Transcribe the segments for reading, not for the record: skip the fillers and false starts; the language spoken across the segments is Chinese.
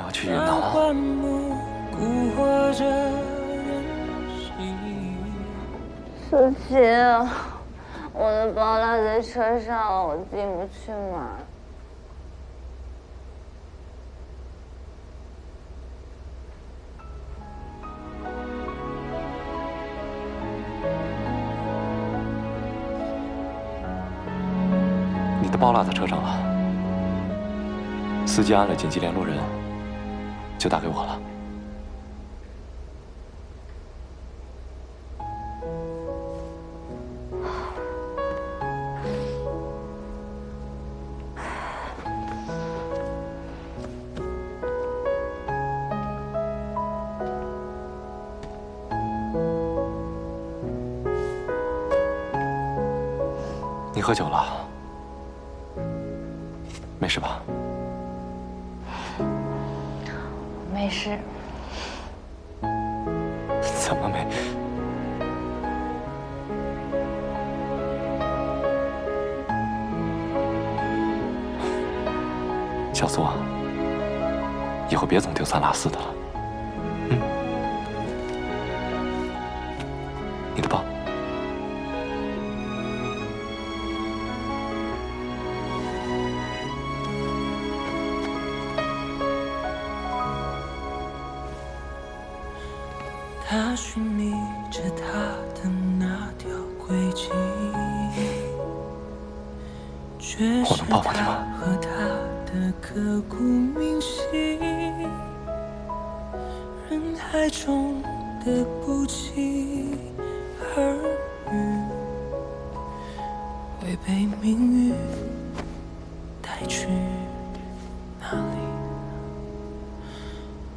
我要去云南了。苏琪，我的包落在车上了，我进不去门。你的包落在车上了，司机安了紧急联络人，就打给我了。你喝酒了？没事吧？没事。怎么没？小苏啊，以后别总丢三落四的了。你的包。他寻觅着他的那条轨迹，却是他和他的刻骨铭心。人海中的不期而遇，会被命运带去哪里？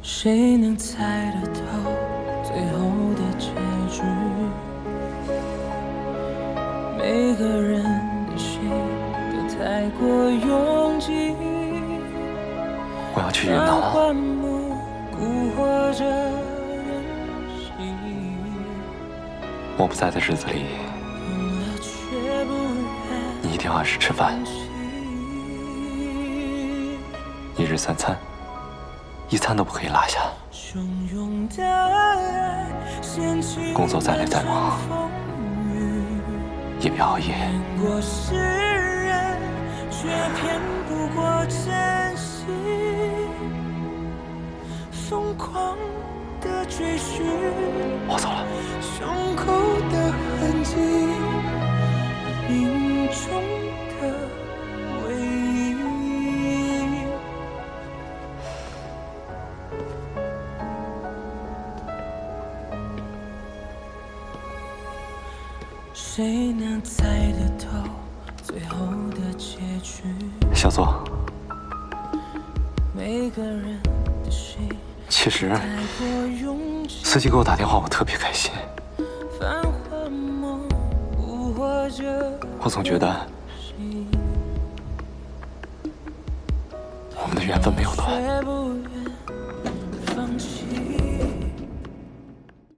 谁能猜得透最后的结局？每个人的心都太过拥挤。我要去云南了。我不在的日子里，你一定要按时吃饭，一日三餐，一餐都不可以落下。工作再累再忙，也别熬夜。我走了。胸口的痕迹，命中的唯一。谁能猜得透最后的结局？小苏，每个人的心。其实，司机给我打电话，我特别开心。我总觉得我们的缘分没有断。